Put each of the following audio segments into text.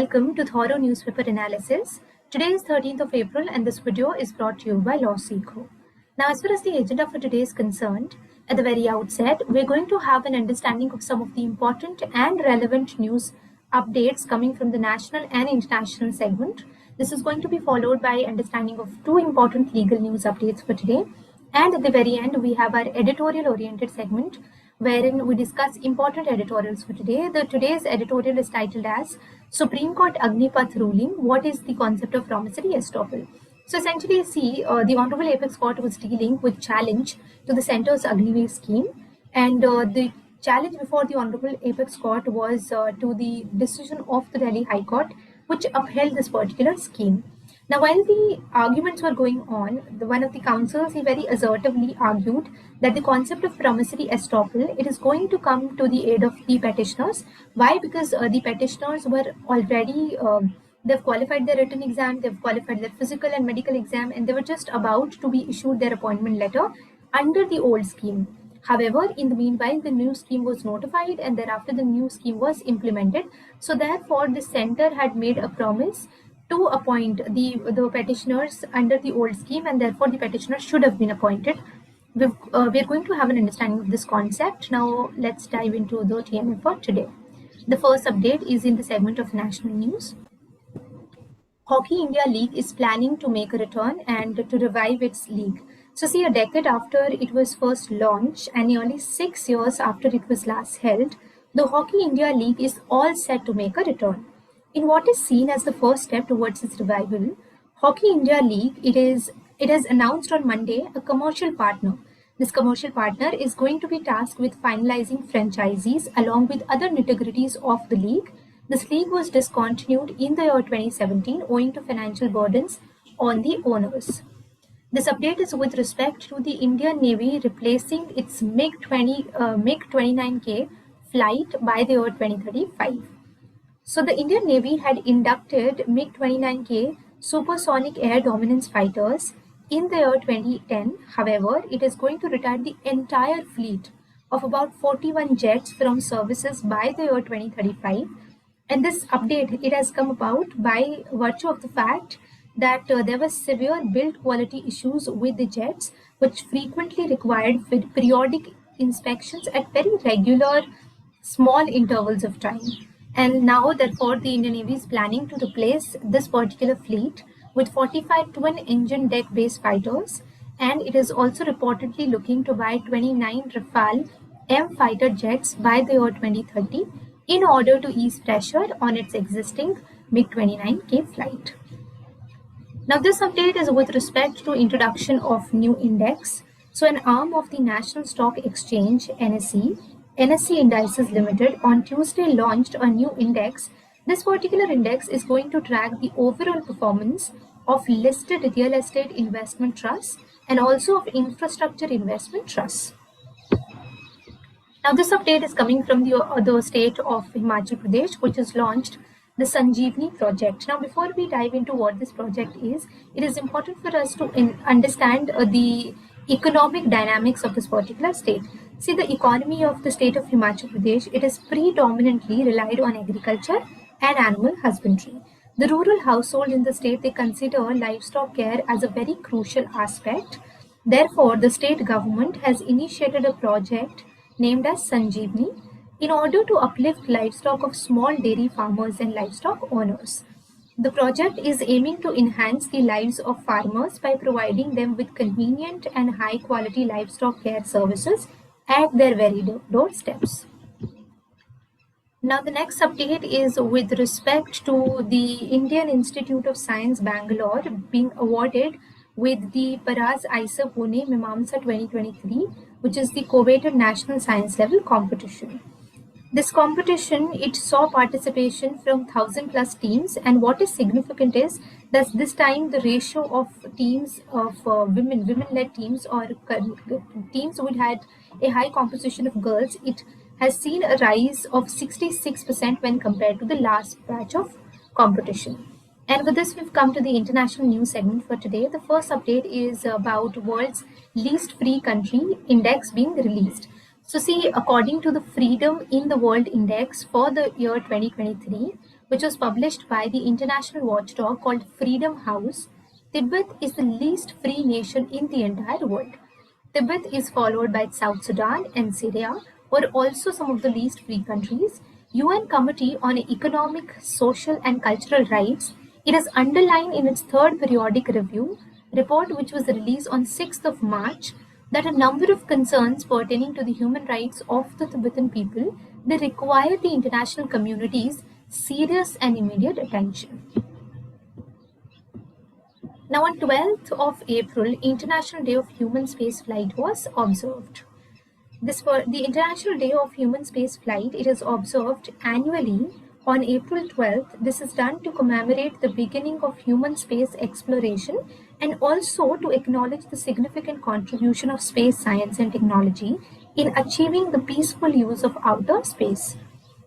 welcome to Thorough Newspaper Analysis. Today is 13th of April and this video is brought to you by LawSikho. Now, as far as the agenda for today is concerned, at the very outset, we're going to have an understanding of some of the important and relevant news updates coming from the national and international segment. This is going to be followed by understanding of two important legal news updates for today. And at the very end, we have our editorial-oriented segment, wherein we discuss important editorials for today. Today's editorial is titled as Supreme Court Agnipath Ruling, What is the Concept of Promissory Estoppel? So essentially, the Honorable Apex Court was dealing with challenge to the centre's Agniveer scheme, and the challenge before the Honorable Apex Court was to the decision of the Delhi High Court, which upheld this particular scheme. Now, while the arguments were going on, one of the counsels, he very assertively argued that the concept of promissory estoppel, it is going to come to the aid of the petitioners. Why? Because the petitioners were already, they've qualified their written exam, they've qualified their physical and medical exam, and they were just about to be issued their appointment letter under the old scheme. However, in the meanwhile, the new scheme was notified and thereafter the new scheme was implemented. So therefore, the centre had made a promise to appoint the petitioners under the old scheme, and therefore the petitioners should have been appointed. We're going to have an understanding of this concept. Now let's dive into the TMA for today. The first update is in the segment of national news. Hockey India League is planning to make a return and to revive its league. So see, a decade after it was first launched and nearly 6 years after it was last held, the Hockey India League is all set to make a return. In what is seen as the first step towards its revival, Hockey India League, it has announced on Monday a commercial partner. This commercial partner is going to be tasked with finalizing franchisees along with other nitty-gritties of the league. This league was discontinued in the year 2017 owing to financial burdens on the owners. This update is with respect to the Indian Navy replacing its MiG-29K flight by the year 2035. So the Indian Navy had inducted MiG-29K supersonic air dominance fighters in the year 2010. However, it is going to retire the entire fleet of about 41 jets from services by the year 2035. And this update, it has come about by virtue of the fact that there were severe build quality issues with the jets, which frequently required periodic inspections at very regular small intervals of time. And now, therefore, the Indian Navy is planning to replace this particular fleet with 45 twin-engine deck-based fighters, and it is also reportedly looking to buy 29 Rafale M fighter jets by the year 2030 in order to ease pressure on its existing MiG-29K flight. Now, this update is with respect to introduction of new index. So, an arm of the National Stock Exchange, NSE Indices Limited, on Tuesday launched a new index. This particular index is going to track the overall performance of listed real estate investment trusts and also of infrastructure investment trusts. Now, this update is coming from the state of Himachal Pradesh, which has launched the Sanjeevani project. Now, before we dive into what this project is, it is important for us to understand the economic dynamics of this particular state. See, the economy of the state of Himachal Pradesh, it is predominantly relied on agriculture and animal husbandry. The rural household in the state, they consider livestock care as a very crucial aspect. Therefore, the state government has initiated a project named as Sanjeevani in order to uplift livestock of small dairy farmers and livestock owners. The project is aiming to enhance the lives of farmers by providing them with convenient and high quality livestock care services at their very doorsteps. Now, the next update is with respect to the Indian Institute of Science Bangalore being awarded with the Praj IISER Pune Mimamsa 2023, which is the coveted national science level competition. This competition, it saw participation from 1,000+ teams, and what is significant is that this time the ratio of teams of women-led teams or teams which had a high composition of girls, it has seen a rise of 66% when compared to the last batch of competition. And with this, we've come to the international news segment for today. The first update is about world's least free country index being released. So see, according to the Freedom in the World Index for the year 2023, which was published by the international watchdog called Freedom House, Tibet is the least free nation in the entire world. Tibet is followed by South Sudan and Syria, who are also some of the least free countries. UN Committee on Economic, Social and Cultural Rights, it has underlined in its third periodic review report, which was released on 6th of March, that a number of concerns pertaining to the human rights of the Tibetan people, they require the international community's serious and immediate attention. Now on 12th of April, International Day of Human Space Flight was observed. The International Day of Human Space Flight, it is observed annually on April 12th. This is done to commemorate the beginning of human space exploration and also to acknowledge the significant contribution of space science and technology in achieving the peaceful use of outer space.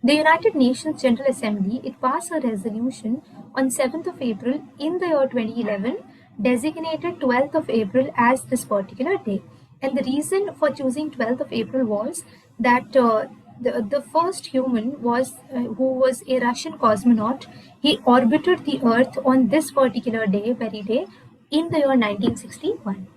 The United Nations General Assembly, it passed a resolution on 7th of April in the year 2011, designated 12th of April as this particular day. And the reason for choosing 12th of April was that the first human was who was a Russian cosmonaut. He orbited the Earth on this particular day, very day, in the year 1961.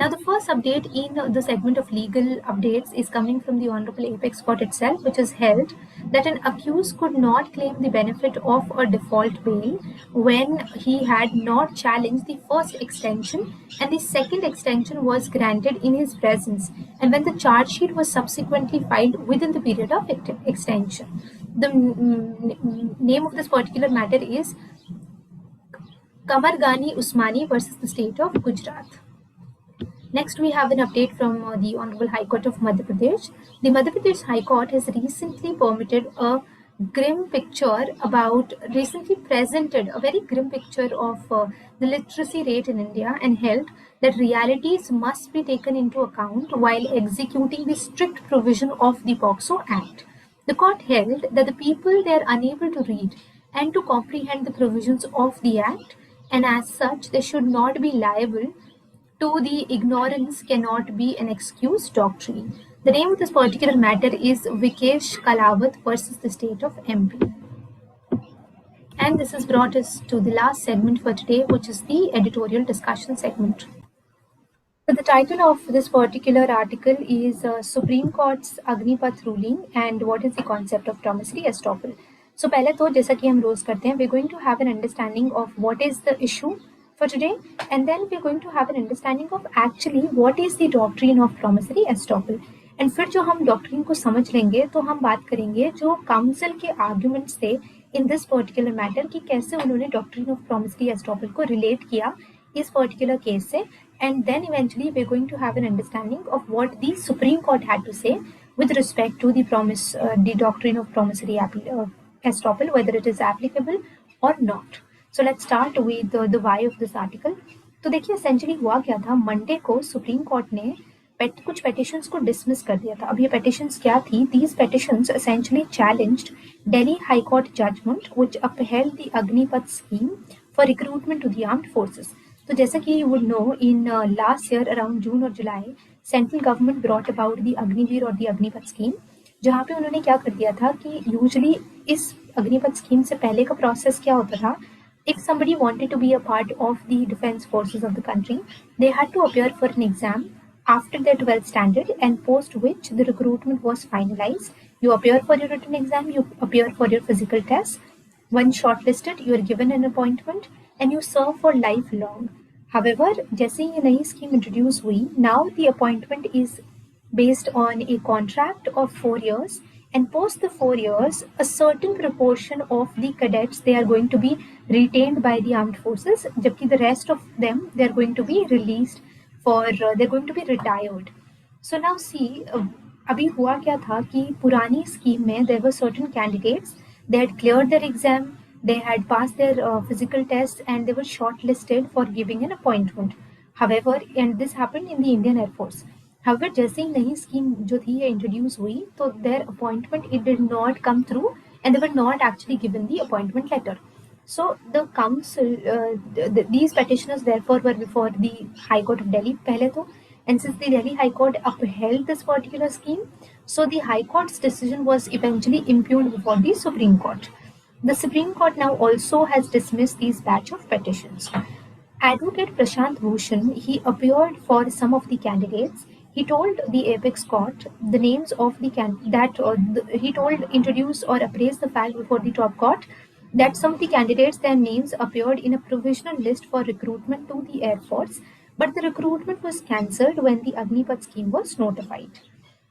Now, the first update in the segment of legal updates is coming from the Honorable Apex Court itself, which has held that an accused could not claim the benefit of a default bail when he had not challenged the first extension and the second extension was granted in his presence, and when the charge sheet was subsequently filed within the period of extension. The name of this particular matter is Qamar Ghani Usmani versus the state of Gujrat. Next, we have an update from the Honorable High Court of Madhya Pradesh. The Madhya Pradesh High Court has recently presented a very grim picture of the literacy rate in India and held that realities must be taken into account while executing the strict provision of the POSCO Act. The court held that the people, they are unable to read and to comprehend the provisions of the Act, and as such, they should not be liable to the ignorance cannot be an excuse doctrine. The name of this particular matter is Veekesh Kalawat versus the state of MP. And this has brought us to the last segment for today, which is the editorial discussion segment. So the title of this particular article is Supreme Court's Agnipath ruling and what is the concept of promissory estoppel. So पहले तो जैसा कि हम रोज करते हैं, we're going to have an understanding of what is the issue for today, and then we're going to have an understanding of actually what is the doctrine of promissory estoppel. And फिर जो हम doctrine को समझ लेंगे तो हम बात करेंगे जो काउंसिल के आर्ग्यूमेंट्स थे इन दिस पर्टिकुलर मैटर कि कैसे उन्होंने डॉक्ट्रिन ऑफ प्रॉमिसरी एस्टॉपल को रिलेट किया इस पर्टिकुलर केस से, and then eventually we're going to have an understanding of what the Supreme Court had to say with respect to the doctrine of promissory estoppel, whether it is applicable or not. So let's start with the why of this article. तो देखिए essentially हुआ क्या था, Monday को supreme court ने कुछ petitions को dismiss कर दिया था. अब ये petitions क्या थी? These petitions essentially challenged Delhi High Court judgment which upheld the Agnipath scheme for recruitment to the armed forces. तो जैसा कि you would know, in last year around June or July, central government brought about the Agniveer or the Agnipath scheme, जहाँ पे उन्होंने क्या कर दिया था कि यूजुअली इस अग्निपथ स्कीम से पहले का प्रोसेस क्या होता था, if somebody wanted to be a part of the defense forces of the country, they had to appear for an exam after their 12th standard, and post which the recruitment was finalized. You appear for your written exam, you appear for your physical test. Once shortlisted, you are given an appointment and you serve for lifelong. However, जैसे ये नई scheme introduce हुई, now the appointment is based on a contract of 4 years, and post the 4 years, a certain proportion of the cadets, they are going to be retained by the armed forces, जबकि the rest of them, they are going to be released they're going to be retired. So now see, अभी हुआ क्या था कि पुरानी scheme में there were certain candidates, they had cleared their exam, they had passed their physical test, and they were shortlisted for giving an appointment. However, and this happened in the Indian Air Force. However, जैसे ही नई scheme जो थी ये introduce हुई, तो their appointment, it did not come through and they were not actually given the appointment letter. So the council, these petitioners therefore were before the High Court of Delhi पहले तो, and since the Delhi High Court upheld this particular scheme, so the High Court's decision was eventually impugned before the Supreme Court. The Supreme Court now also has dismissed these batch of petitions. Advocate Prashant Bhushan, he appeared for some of the candidates. He told the apex court the names of the he told, introduce or appraise the fact before the top court that some of the candidates, their names appeared in a provisional list for recruitment to the Air Force, but the recruitment was cancelled when the Agnipath scheme was notified.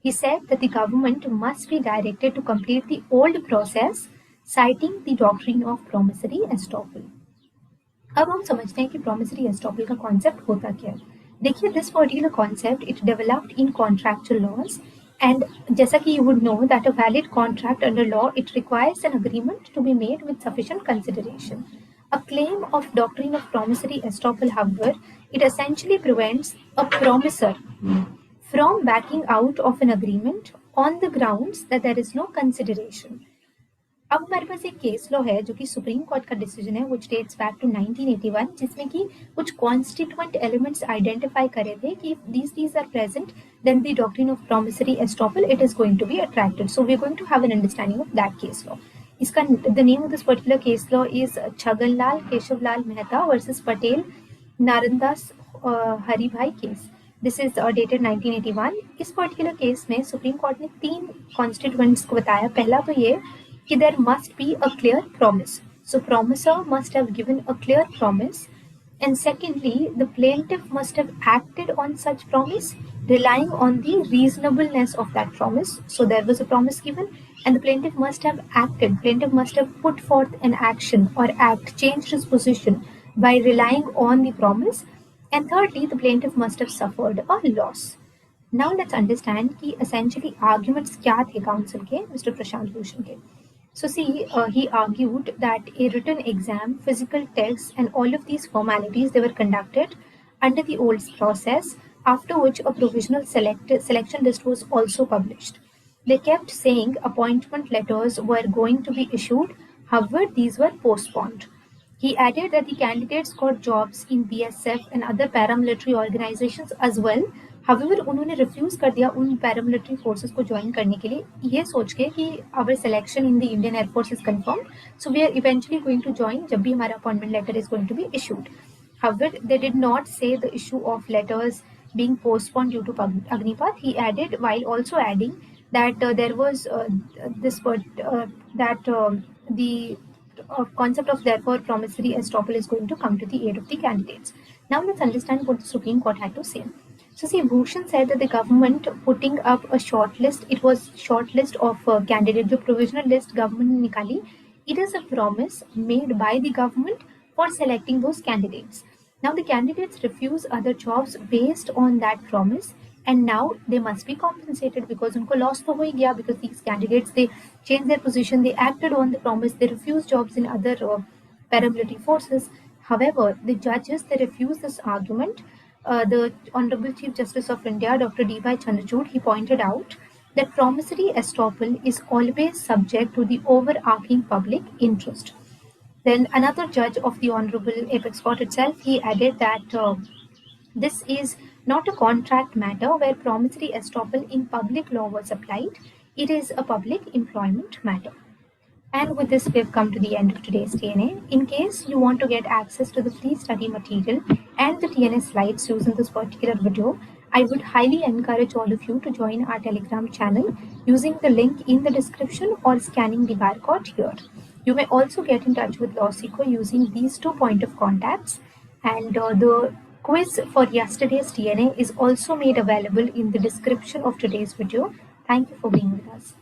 He said that the government must be directed to complete the old process, citing the doctrine of promissory estoppel. अब हम समझते हैं कि promissory estoppel का concept होता क्या है. देखिए, this particular concept it developed in contractual laws, and जैसा कि you would know that a valid contract under law it requires an agreement to be made with sufficient consideration. A claim of doctrine of promissory estoppel, however, it essentially prevents a promisor from backing out of an agreement on the grounds that there is no consideration. अब हमारे पास एक case law है जो कि supreme court का decision है which dates back to 1981, जिसमें कि कुछ कॉन्स्टिट्यूएंट एलिमेंट्स आइडेंटिफाई करे थे कि if these are present then the doctrine of promissory estoppel it is going to be attracted. So we are going to have an understanding of that case law. इसका the name of this particular case law is Chhaganlal Keshavlal Mehta versus Patel Narandas Haribhai case. This is dated 1981. इस particular case में supreme court ने 3 constituents को बताया. पहला तो ये कि there must be a clear promise. So promisor must have given a clear promise, and secondly the plaintiff must have acted on such promise relying on the reasonableness of that promise. So there was a promise given and the plaintiff must have acted. Plaintiff must have put forth an action or changed his position by relying on the promise, and thirdly the plaintiff must have suffered a loss. Now let's understand कि essentially arguments क्या थे counsel के, Mr. Prashant Bhushan के. So see, he argued that a written exam, physical tests, and all of these formalities they were conducted under the old process, after which a provisional selection list was also published. They kept saying appointment letters were going to be issued, however these were postponed. He added that the candidates got jobs in BSF and other paramilitary organizations as well. However, उन्होंने refuse कर दिया उन paramilitary forces को join करने के लिए, ये सोच के कि our selection in the Indian air force is confirmed, so we are eventually going to join जब भी हमारा appointment letter is going to be issued. However, they did not say the issue of letters being postponed due to Agnipath. He added, while also adding that there was the concept of therefore promissory estoppel is going to come to the aid of the candidates. Now let's understand what the Supreme Court had to say. So see, Bhushan said that the government putting up a short list, it was short list of candidates, the provisional list government ने निकाली, it is a promise made by the government for selecting those candidates. Now the candidates refuse other jobs based on that promise, and now they must be compensated because उनको loss तो हो ही गया, because these candidates they changed their position, they acted on the promise, they refused jobs in other paramilitary forces. However, the judges they refused this argument. The Honorable Chief Justice of India, Dr. D.Y. Chandrachud, he pointed out that promissory estoppel is always subject to the overarching public interest. Then another judge of the Honorable Apex Court itself, he added that this is not a contract matter where promissory estoppel in public law was applied. It is a public employment matter. And with this, we've come to the end of today's TNA. In case you want to get access to the free study material and the TNA slides used in this particular video, I would highly encourage all of you to join our Telegram channel using the link in the description or scanning the barcode here. You may also get in touch with LawSikho using these 2 points of contacts. And the quiz for yesterday's TNA is also made available in the description of today's video. Thank you for being with us.